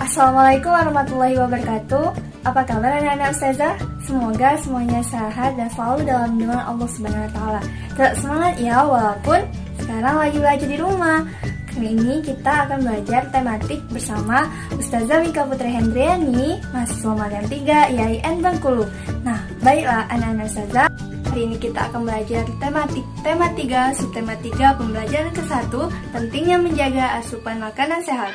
Assalamualaikum warahmatullahi wabarakatuh. Apa kabar anak-anak Ustazah? Semoga semuanya sehat dan selalu dalam lindungan Allah Subhanahu wa taala. Tetap semangat ya, walaupun sekarang lagi belajar di rumah. Kali ini kita akan belajar tematik bersama Ustazah Wika Putri Hendriani, mahasiswa Magang 3 IAIN Bengkulu. Nah, baiklah anak-anak Ustazah, hari ini kita akan belajar tematik tema 3, subtema 3, pembelajaran ke-1, pentingnya menjaga asupan makanan sehat.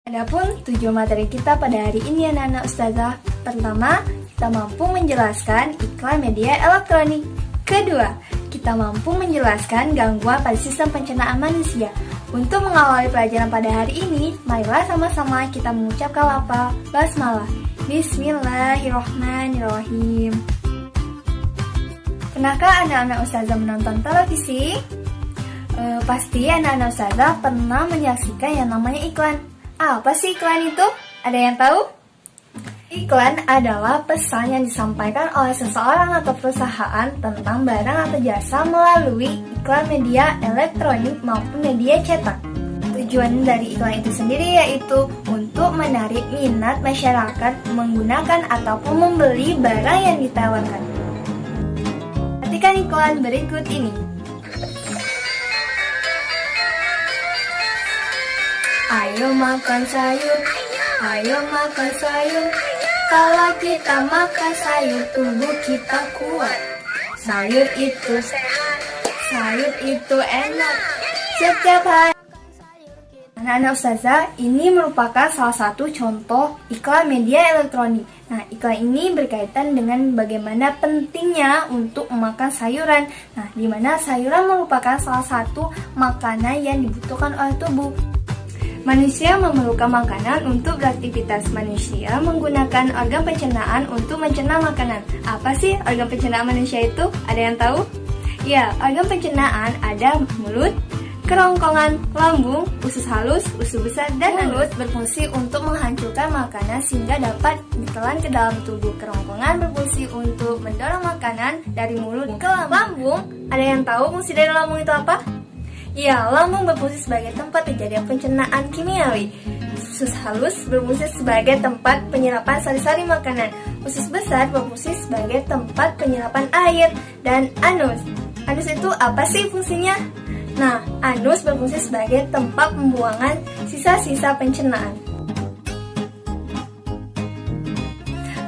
Adapun tujuan materi kita pada hari ini anak-anak Ustazah. Pertama, kita mampu menjelaskan iklan media elektronik. Kedua, kita mampu menjelaskan gangguan pada sistem pencernaan manusia. Untuk mengawali pelajaran pada hari ini, marilah sama-sama kita mengucapkan lafaz basmalah. Bismillahirrahmanirrahim. Pernahkah anak-anak Ustazah menonton televisi? Pasti anak-anak Ustazah pernah menyaksikan yang namanya iklan. Apa sih iklan itu? Ada yang tahu? Iklan adalah pesan yang disampaikan oleh seseorang atau perusahaan tentang barang atau jasa melalui iklan media elektronik maupun media cetak. Tujuan dari iklan itu sendiri yaitu untuk menarik minat masyarakat menggunakan ataupun membeli barang yang ditawarkan. Perhatikan iklan berikut ini. Ayo makan sayur, ayo makan sayur. Kalau kita makan sayur, tubuh kita kuat. Sayur itu sehat, sayur itu enak. Setiap hari. Anak-anak Ustazah, ini merupakan salah satu contoh iklan media elektronik. Nah, iklan ini berkaitan dengan bagaimana pentingnya untuk memakan sayuran. Nah, di mana sayuran merupakan salah satu makanan yang dibutuhkan oleh tubuh. Manusia memerlukan makanan untuk beraktivitas. Manusia menggunakan organ pencernaan untuk mencerna makanan. Apa sih organ pencernaan manusia itu? Ada yang tahu? Ya, organ pencernaan ada mulut, kerongkongan, lambung, usus halus, usus besar, dan mulut berfungsi untuk menghancurkan makanan sehingga dapat ditelan ke dalam tubuh. Kerongkongan berfungsi untuk mendorong makanan dari mulut ke lambung. Ada yang tahu fungsi dari lambung itu apa? Ya, lambung berfungsi sebagai tempat terjadinya pencernaan kimiawi. Usus halus berfungsi sebagai tempat penyerapan sari-sari makanan. Usus besar berfungsi sebagai tempat penyerapan air. Dan anus. Anus itu apa sih fungsinya? Nah, anus berfungsi sebagai tempat pembuangan sisa-sisa pencernaan.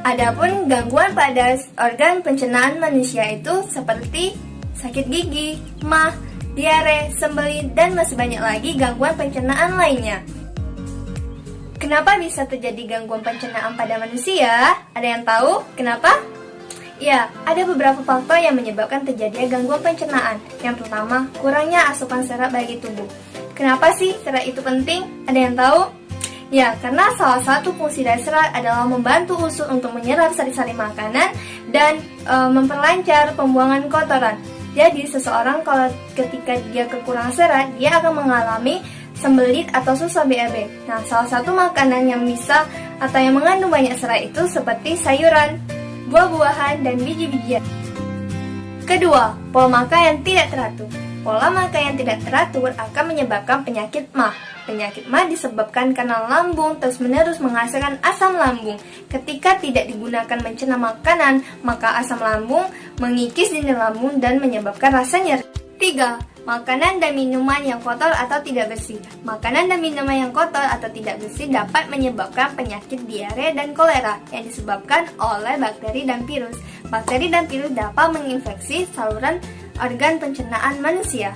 Adapun gangguan pada organ pencernaan manusia itu seperti sakit gigi, mah, diare, sembelit, dan masih banyak lagi gangguan pencernaan lainnya. Kenapa bisa terjadi gangguan pencernaan pada manusia? Ada yang tahu kenapa? Ya, ada beberapa faktor yang menyebabkan terjadinya gangguan pencernaan. Yang pertama, kurangnya asupan serat bagi tubuh. Kenapa sih serat itu penting? Ada yang tahu? Ya, karena salah satu fungsi dari serat adalah membantu usus untuk menyerap sari-sari makanan dan memperlancar pembuangan kotoran. Jadi seseorang kalau ketika dia kekurangan serat, dia akan mengalami sembelit atau susah BAB. Nah, salah satu makanan yang bisa atau yang mengandung banyak serat itu seperti sayuran, buah-buahan, dan biji-bijian. Kedua, pola makan yang tidak teratur. Pola makan yang tidak teratur akan menyebabkan penyakit MAH. Penyakit MAH disebabkan karena lambung terus-menerus menghasilkan asam lambung. Ketika tidak digunakan mencerna makanan, maka asam lambung mengikis dinding lambung dan menyebabkan rasa nyeri. 3. Makanan dan minuman yang kotor atau tidak bersih. Makanan dan minuman yang kotor atau tidak bersih dapat menyebabkan penyakit diare dan kolera yang disebabkan oleh bakteri dan virus. Bakteri dan virus dapat menginfeksi saluran organ pencernaan manusia.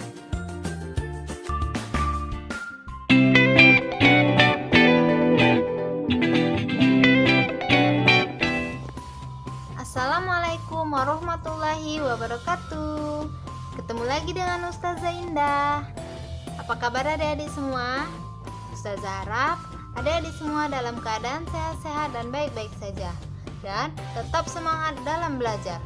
Assalamualaikum warahmatullahi wabarakatuh. Ketemu lagi dengan Ustazah Indah. Apa kabar adik-adik semua? Ustazah harap adik-adik semua dalam keadaan sehat-sehat dan baik-baik saja, dan tetap semangat dalam belajar.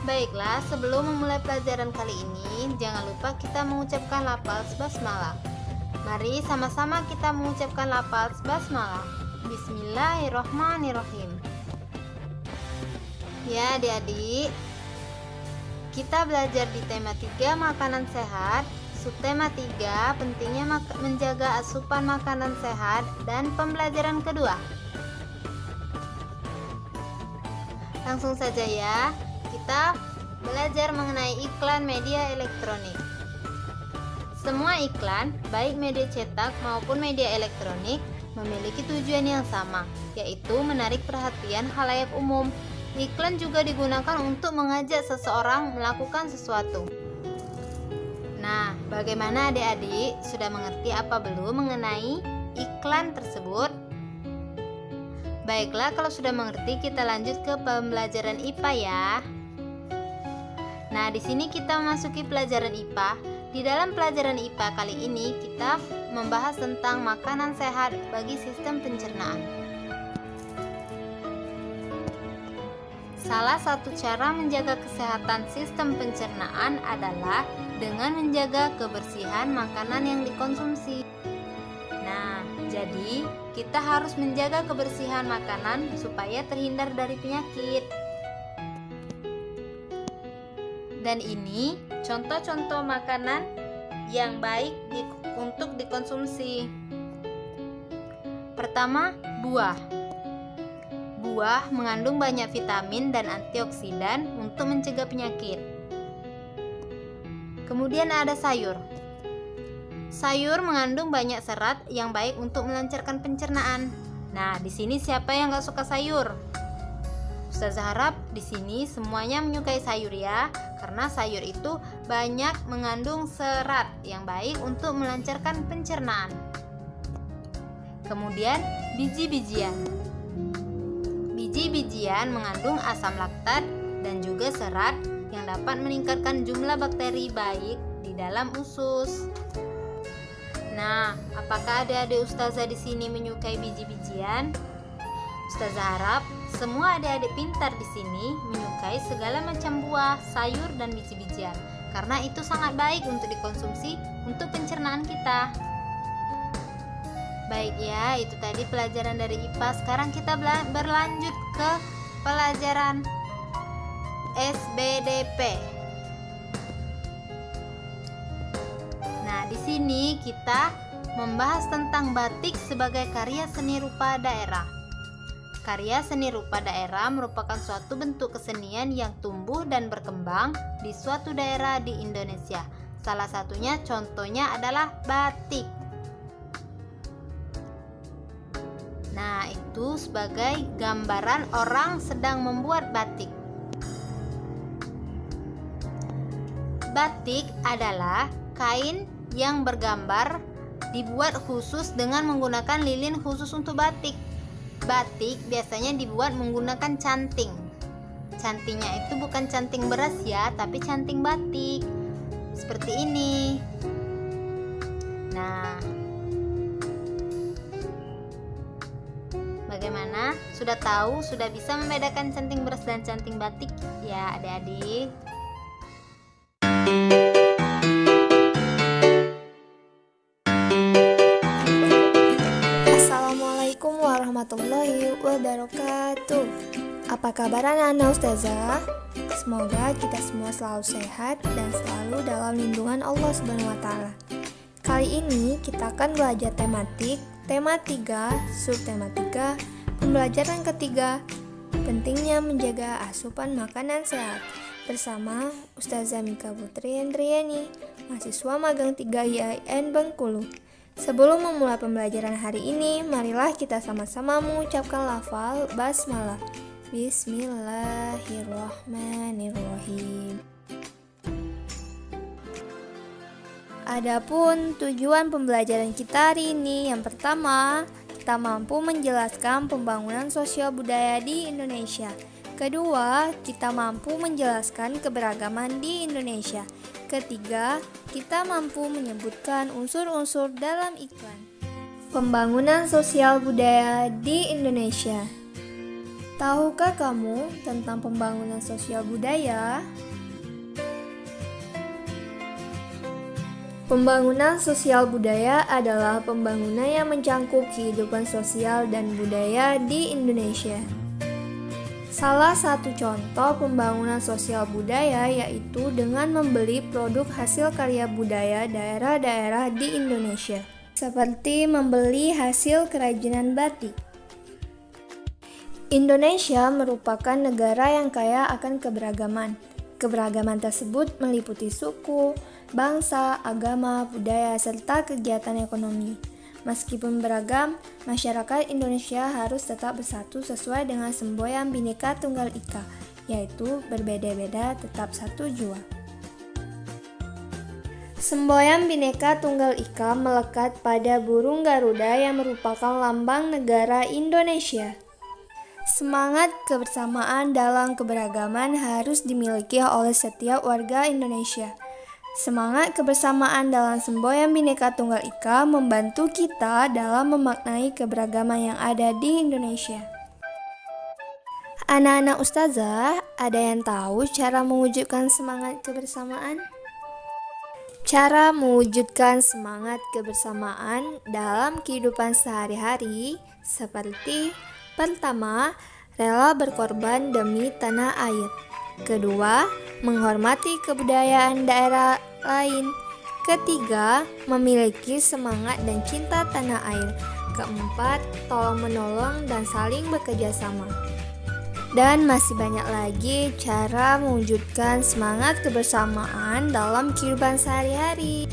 Baiklah, sebelum memulai pelajaran kali ini, jangan lupa kita mengucapkan lafaz basmalah. Mari sama-sama kita mengucapkan lafaz basmalah. Bismillahirrahmanirrahim. Ya adik-adik, kita belajar di tema 3 makanan sehat, Subtema 3, pentingnya menjaga asupan makanan sehat dan pembelajaran kedua. Langsung saja ya, kita belajar mengenai iklan media elektronik. Semua iklan, baik media cetak maupun media elektronik, memiliki tujuan yang sama, yaitu menarik perhatian khalayak umum. Iklan juga digunakan untuk mengajak seseorang melakukan sesuatu. Nah, bagaimana adik-adik? Sudah mengerti apa belum mengenai iklan tersebut? Baiklah, kalau sudah mengerti, kita lanjut ke pembelajaran IPA ya. Nah, di sini kita memasuki pelajaran IPA. Di dalam pelajaran IPA kali ini, kita membahas tentang makanan sehat bagi sistem pencernaan. Salah satu cara menjaga kesehatan sistem pencernaan adalah dengan menjaga kebersihan makanan yang dikonsumsi. Nah, jadi kita harus menjaga kebersihan makanan supaya terhindar dari penyakit. Dan ini contoh-contoh makanan yang baik untuk dikonsumsi. Pertama, buah. Buah mengandung banyak vitamin dan antioksidan untuk mencegah penyakit. Kemudian ada sayur. Sayur mengandung banyak serat yang baik untuk melancarkan pencernaan. Nah, di sini siapa yang gak suka sayur? Ustazah harap di sini semuanya menyukai sayur ya, karena sayur itu banyak mengandung serat yang baik untuk melancarkan pencernaan. Kemudian biji-bijian. Biji-bijian mengandung asam laktat dan juga serat yang dapat meningkatkan jumlah bakteri baik di dalam usus. Nah, apakah adik-adik Ustazah di sini menyukai biji-bijian? Ustazah harap semua adik-adik pintar di sini menyukai segala macam buah, sayur, dan biji-bijian, karena itu sangat baik untuk dikonsumsi untuk pencernaan kita. Baik ya, itu tadi pelajaran dari IPA. Sekarang kita berlanjut ke pelajaran SBDP. Nah, di sini kita membahas tentang batik sebagai karya seni rupa daerah. Karya seni rupa daerah merupakan suatu bentuk kesenian yang tumbuh dan berkembang di suatu daerah di Indonesia. Salah satunya contohnya adalah batik. Nah, itu sebagai gambaran orang sedang membuat batik. Batik adalah kain yang bergambar dibuat khusus dengan menggunakan lilin khusus untuk batik. Batik biasanya dibuat menggunakan canting. Cantingnya itu bukan canting beras ya, tapi canting batik. Seperti ini. Nah, bagaimana? Sudah tahu, sudah bisa membedakan canting beras dan canting batik ya adik-adik? Assalamualaikum warahmatullahi wabarakatuh. Apa kabar anak-anak Ustazah? Semoga kita semua selalu sehat dan selalu dalam lindungan Allah Subhanahu wa taala. Kali ini kita akan belajar tematik tema 3, subtema 3, pembelajaran ketiga, pentingnya menjaga asupan makanan sehat, bersama Ustazah Mika Putri Hendriani, mahasiswa magang 3 IAIN Bengkulu. Sebelum memulai pembelajaran hari ini, marilah kita sama-sama mengucapkan lafal basmalah. Bismillahirrahmanirrahim. Adapun tujuan pembelajaran kita hari ini, yang pertama, kita mampu menjelaskan pembangunan sosial budaya di Indonesia. Kedua, kita mampu menjelaskan keberagaman di Indonesia. Ketiga, kita mampu menyebutkan unsur-unsur dalam iklan. Pembangunan sosial budaya di Indonesia. Tahukah kamu tentang pembangunan sosial budaya? Pembangunan sosial budaya adalah pembangunan yang mencangkup kehidupan sosial dan budaya di Indonesia. Salah satu contoh pembangunan sosial budaya yaitu dengan membeli produk hasil karya budaya daerah-daerah di Indonesia, seperti membeli hasil kerajinan batik. Indonesia merupakan negara yang kaya akan keberagaman. Keberagaman tersebut meliputi suku, bangsa, agama, budaya, serta kegiatan ekonomi. Meskipun beragam, masyarakat Indonesia harus tetap bersatu sesuai dengan semboyan Bhinneka Tunggal Ika, yaitu berbeda-beda tetap satu jua. Semboyan Bhinneka Tunggal Ika melekat pada burung Garuda yang merupakan lambang negara Indonesia. Semangat kebersamaan dalam keberagaman harus dimiliki oleh setiap warga Indonesia. Semangat kebersamaan dalam semboyan Bhinneka Tunggal Ika membantu kita dalam memaknai keberagaman yang ada di Indonesia. Anak-anak ustazah, ada yang tahu cara mewujudkan semangat kebersamaan? Cara mewujudkan semangat kebersamaan dalam kehidupan sehari-hari seperti: pertama, rela berkorban demi tanah air. Kedua, menghormati kebudayaan daerah lain. Ketiga, memiliki semangat dan cinta tanah air. Keempat, tolong-menolong dan saling bekerja sama. Dan masih banyak lagi cara mewujudkan semangat kebersamaan dalam kehidupan sehari-hari.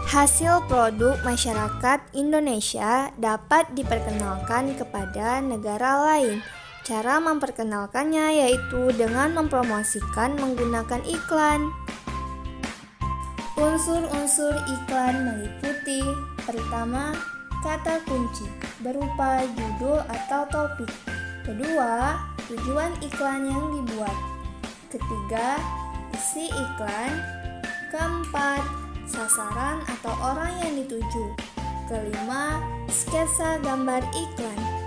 Hasil produk masyarakat Indonesia dapat diperkenalkan kepada negara lain. Cara memperkenalkannya yaitu dengan mempromosikan menggunakan iklan. Unsur-unsur iklan meliputi: pertama, kata kunci berupa judul atau topik. Kedua, tujuan iklan yang dibuat. Ketiga, isi iklan. Keempat, sasaran atau orang yang dituju. Kelima, sketsa gambar iklan.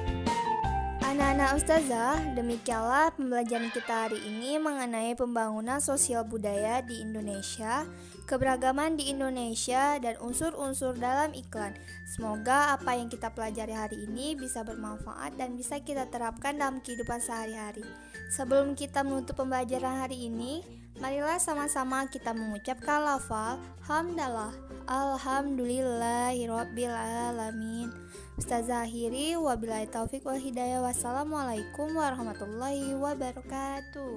Anak-anak ustazah, demikianlah pembelajaran kita hari ini mengenai pembangunan sosial budaya di Indonesia, keberagaman di Indonesia, dan unsur-unsur dalam iklan. Semoga apa yang kita pelajari hari ini bisa bermanfaat dan bisa kita terapkan dalam kehidupan sehari-hari. Sebelum kita menutup pembelajaran hari ini, marilah sama-sama kita mengucapkan lafal hamdalah, alhamdulillahirabbil alamin. Ustazah akhiri, wabillahi taufik wal hidayah. Wassalamualaikum warahmatullahi wabarakatuh.